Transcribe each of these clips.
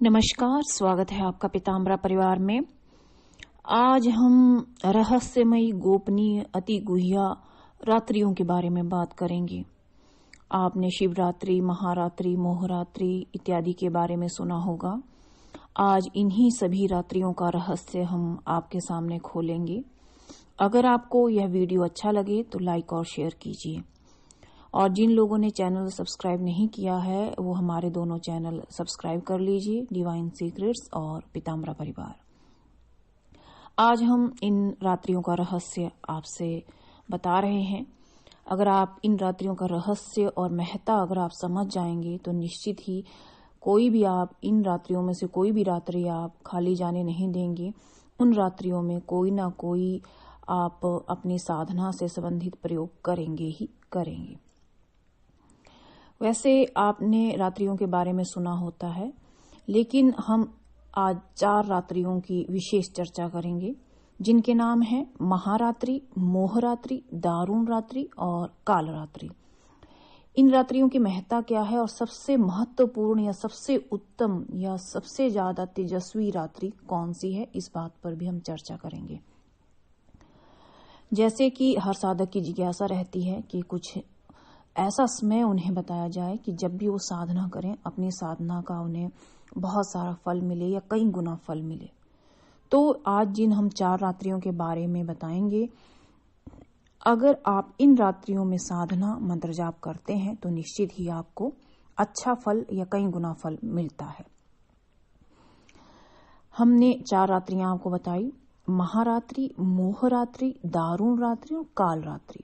नमस्कार, स्वागत है आपका पीताम्बरा परिवार में। आज हम रहस्यमयी, गोपनीय, अति गुह्य रात्रियों के बारे में बात करेंगे। आपने शिवरात्रि, महारात्रि, मोहरात्रि इत्यादि के बारे में सुना होगा। आज इन्हीं सभी रात्रियों का रहस्य हम आपके सामने खोलेंगे। अगर आपको यह वीडियो अच्छा लगे तो लाइक और शेयर कीजिए। और जिन लोगों ने चैनल सब्सक्राइब नहीं किया है वो हमारे दोनों चैनल सब्सक्राइब कर लीजिए, डिवाइन सीक्रेट्स और पीताम्बरा परिवार। आज हम इन रात्रियों का रहस्य आपसे बता रहे हैं। अगर आप इन रात्रियों का रहस्य और महत्ता अगर आप समझ जाएंगे तो निश्चित ही कोई भी आप इन रात्रियों में से कोई भी रात्रि आप खाली जाने नहीं देंगे। उन रात्रियों में कोई ना कोई आप अपनी साधना से संबंधित प्रयोग करेंगे ही करेंगे। वैसे आपने रात्रियों के बारे में सुना होता है, लेकिन हम आज 4 रात्रियों की विशेष चर्चा करेंगे, जिनके नाम हैं महारात्रि, मोहरात्रि, दारुण रात्रि और काल रात्रि। इन रात्रियों की महत्ता क्या है और सबसे महत्वपूर्ण या सबसे उत्तम या सबसे ज्यादा तेजस्वी रात्रि कौन सी है, इस बात पर भी हम चर्चा करेंगे। जैसे कि हर साधक की जिज्ञासा रहती है कि कुछ ऐसा समय उन्हें बताया जाए कि जब भी वो साधना करें, अपनी साधना का उन्हें बहुत सारा फल मिले या कई गुना फल मिले। तो आज जिन हम 4 रात्रियों के बारे में बताएंगे, अगर आप इन रात्रियों में साधना मंत्र जाप करते हैं तो निश्चित ही आपको अच्छा फल या कई गुना फल मिलता है। हमने 4 रात्रियां आपको बताई: महारात्रि, मोहरात्रि, दारुण रात्रि और काल रात्रि।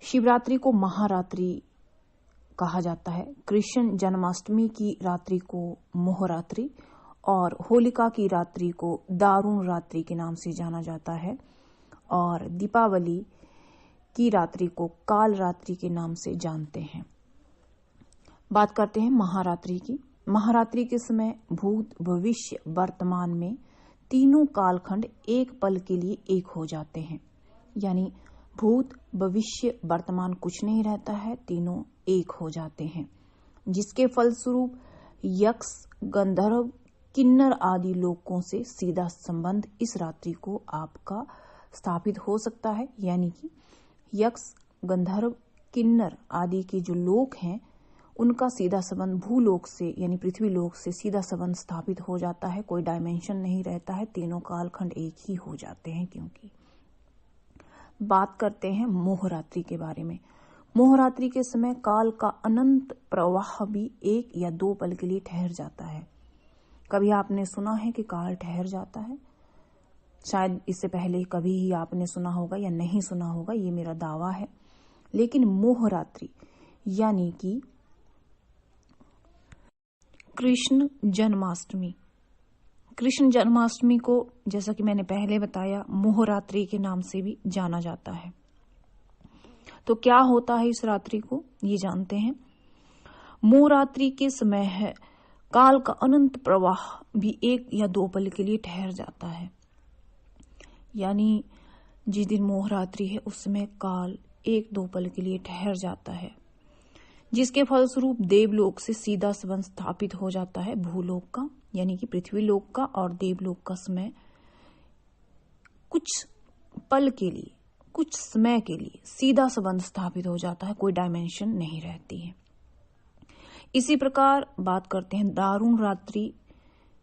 शिवरात्रि को महारात्रि कहा जाता है, कृष्ण जन्माष्टमी की रात्रि को मोहरात्रि और होलिका की रात्रि को दारुण रात्रि के नाम से जाना जाता है, और दीपावली की रात्रि को काल रात्रि के नाम से जानते हैं। बात करते हैं महारात्रि की। महारात्रि के समय भूत, भविष्य, वर्तमान में तीनों कालखंड एक पल के लिए एक हो जाते हैं। यानी भूत, भविष्य, वर्तमान कुछ नहीं रहता है, तीनों एक हो जाते हैं, जिसके फलस्वरूप यक्ष, गंधर्व, किन्नर आदि लोकों से सीधा संबंध इस रात्रि को आपका स्थापित हो सकता है। यानी कि यक्ष, गंधर्व, किन्नर आदि के जो लोक हैं उनका सीधा संबंध भूलोक से यानी पृथ्वी लोक से सीधा संबंध स्थापित हो जाता है। कोई डायमेंशन नहीं रहता है, तीनों कालखंड एक ही हो जाते हैं। क्योंकि बात करते हैं मोहरात्रि के बारे में। मोहरात्रि के समय काल का अनंत प्रवाह भी 1 या 2 पल के लिए ठहर जाता है। कभी आपने सुना है कि काल ठहर जाता है? शायद इससे पहले कभी ही आपने सुना होगा या नहीं सुना होगा, ये मेरा दावा है। लेकिन मोहरात्रि यानी कि कृष्ण जन्माष्टमी, कृष्ण जन्माष्टमी को जैसा कि मैंने पहले बताया मोहरात्रि के नाम से भी जाना जाता है। तो क्या होता है इस रात्रि को, ये जानते हैं। मोहरात्रि के समय है काल का अनंत प्रवाह भी 1 या 2 पल के लिए ठहर जाता है। यानी जिस दिन मोहरात्रि है उस समय काल 1-2 पल के लिए ठहर जाता है, जिसके फलस्वरूप देवलोक से सीधा संबंध स्थापित हो जाता है भूलोक का, यानी कि पृथ्वी लोक का, और देवलोक का समय कुछ पल के लिए, कुछ समय के लिए सीधा संबंध स्थापित हो जाता है, कोई डायमेंशन नहीं रहती है। इसी प्रकार बात करते हैं दारुण रात्रि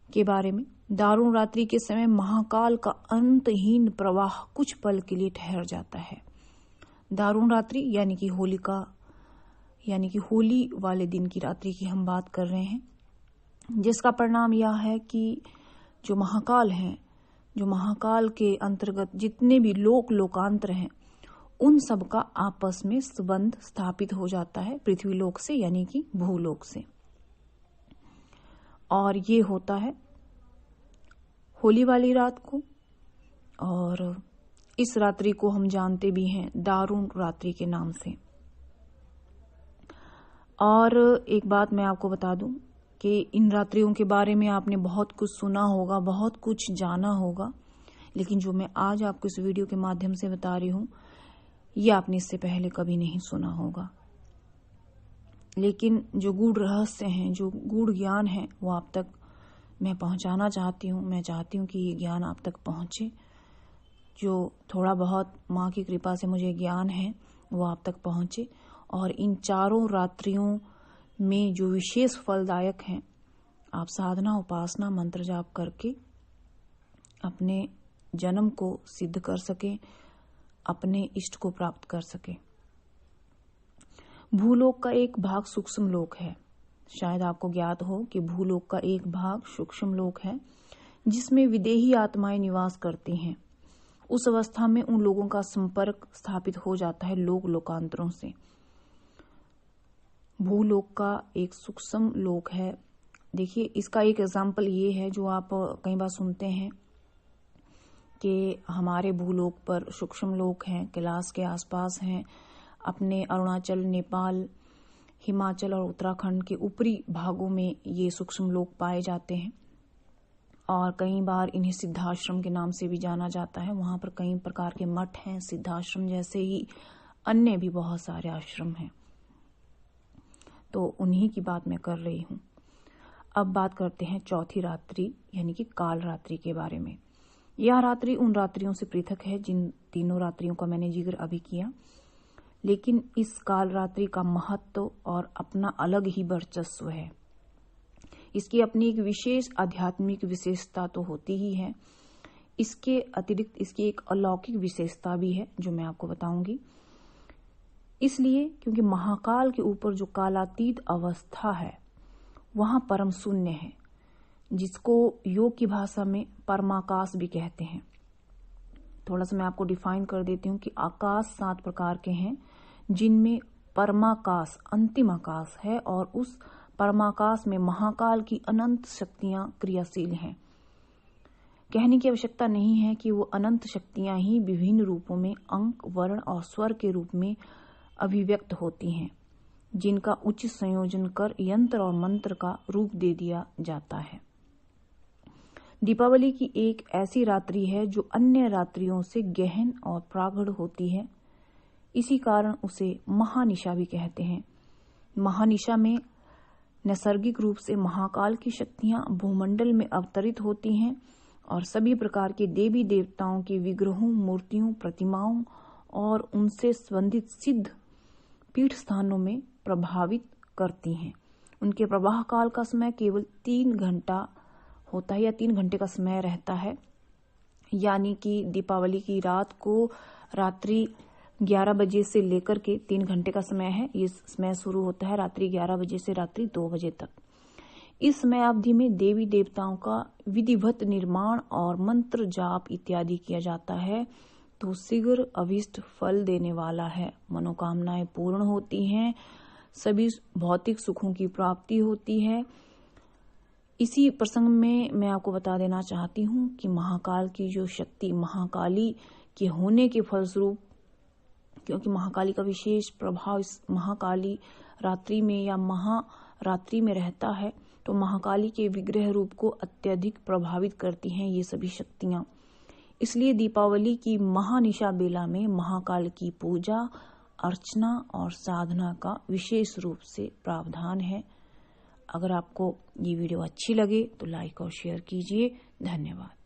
के बारे में। दारुण रात्रि के समय महाकाल का अंतहीन प्रवाह कुछ पल के लिए ठहर जाता है। दारुण रात्रि यानी कि होलिका, यानी कि होली वाले दिन की रात्रि की हम बात कर रहे हैं, जिसका परिणाम यह है कि जो महाकाल हैं, जो महाकाल के अंतर्गत जितने भी लोकांतर हैं, उन सब का आपस में संबंध स्थापित हो जाता है पृथ्वी लोक से, यानी कि भूलोक से। और ये होता है होली वाली रात को, और इस रात्रि को हम जानते भी हैं दारुण रात्रि के नाम से। और एक बात मैं आपको बता दूं कि इन रात्रियों के बारे में आपने बहुत कुछ सुना होगा, बहुत कुछ जाना होगा, लेकिन जो मैं आज आपको इस वीडियो के माध्यम से बता रही हूं, ये आपने इससे पहले कभी नहीं सुना होगा। लेकिन जो गूढ़ रहस्य हैं, जो गूढ़ ज्ञान है, वो आप तक मैं पहुंचाना चाहती हूँ। मैं चाहती हूँ कि ये ज्ञान आप तक पहुंचे। जो थोड़ा बहुत माँ की कृपा से मुझे ज्ञान है वो आप तक पहुंचे, और इन चारों रात्रियों में जो विशेष फलदायक हैं, आप साधना, उपासना, मंत्र जाप करके अपने जन्म को सिद्ध कर सकें, अपने इष्ट को प्राप्त कर सकें। भूलोक का एक भाग सूक्ष्म लोक है। शायद आपको ज्ञात हो कि भूलोक का एक भाग सूक्ष्म लोक है जिसमें विदेही आत्माएं निवास करती हैं। उस अवस्था में उन लोगों का संपर्क स्थापित हो जाता है लोकांतरों से। भूलोक का एक सूक्ष्म लोक है। देखिए, इसका एक एग्जाम्पल ये है जो आप कई बार सुनते हैं कि हमारे भूलोक पर सूक्ष्म लोक हैं, कैलाश के आसपास हैं। अपने अरुणाचल, नेपाल, हिमाचल और उत्तराखंड के ऊपरी भागों में ये सूक्ष्म लोक पाए जाते हैं, और कई बार इन्हें सिद्धाश्रम के नाम से भी जाना जाता है। वहां पर कई प्रकार के मठ हैं, सिद्धाश्रम जैसे ही अन्य भी बहुत सारे आश्रम हैं। तो उन्हीं की बात मैं कर रही हूँ। अब बात करते हैं चौथी रात्रि यानी कि काल रात्रि के बारे में। यह रात्रि उन रात्रियों से पृथक है जिन तीनों रात्रियों का मैंने जिक्र अभी किया, लेकिन इस काल रात्रि का महत्व और अपना अलग ही वर्चस्व है। इसकी अपनी एक विशेष आध्यात्मिक विशेषता तो होती ही है, इसके अतिरिक्त इसकी एक अलौकिक विशेषता भी है जो मैं आपको बताऊंगी। इसलिए क्योंकि महाकाल के ऊपर जो कालातीत अवस्था है वहां परम शून्य है, जिसको योग की भाषा में परमाकाश भी कहते हैं। थोड़ा सा मैं आपको डिफाइन कर देती हूँ कि आकाश 7 प्रकार के हैं, जिनमें परमाकाश अंतिम आकाश है, और उस परमाकाश में महाकाल की अनंत शक्तियां क्रियाशील हैं। कहने की आवश्यकता नहीं है कि वो अनंत शक्तियां ही विभिन्न रूपों में अंक, वर्ण और स्वर के रूप में अभिव्यक्त होती हैं, जिनका उचित संयोजन कर यंत्र और मंत्र का रूप दे दिया जाता है। दीपावली की एक ऐसी रात्रि है जो अन्य रात्रियों से गहन और प्रागढ़ होती है। इसी कारण उसे महानिशा भी कहते हैं। महानिशा में नैसर्गिक रूप से महाकाल की शक्तियां भूमंडल में अवतरित होती हैं और सभी प्रकार के देवी देवताओं के विग्रहों, मूर्तियों, प्रतिमाओं और उनसे संबंधित सिद्ध पीठ स्थानों में प्रभावित करती हैं। उनके प्रवाह काल का समय केवल 3 घंटा होता है या 3 घंटे का समय रहता है, यानी कि दीपावली की रात को रात्रि 11 बजे से लेकर के 3 घंटे का समय है। ये समय शुरू होता है रात्रि 11 बजे से रात्रि 2 बजे तक। इस समय अवधि में देवी देवताओं का विधिवत निर्माण और मंत्र जाप इत्यादि किया जाता है, तो शीघ्र अभीष्ट फल देने वाला है। मनोकामनाएं पूर्ण होती हैं, सभी भौतिक सुखों की प्राप्ति होती है। इसी प्रसंग में मैं आपको बता देना चाहती हूँ कि महाकाल की जो शक्ति, महाकाली के होने के फलस्वरूप, क्योंकि महाकाली का विशेष प्रभाव इस महाकाली रात्रि में या महारात्रि में रहता है, तो महाकाली के विग्रह रूप को अत्यधिक प्रभावित करती हैं ये सभी शक्तियां। इसलिए दीपावली की महानिशा बेला में महाकाल की पूजा, अर्चना और साधना का विशेष रूप से प्रावधान है। अगर आपको ये वीडियो अच्छी लगे तो लाइक और शेयर कीजिए। धन्यवाद।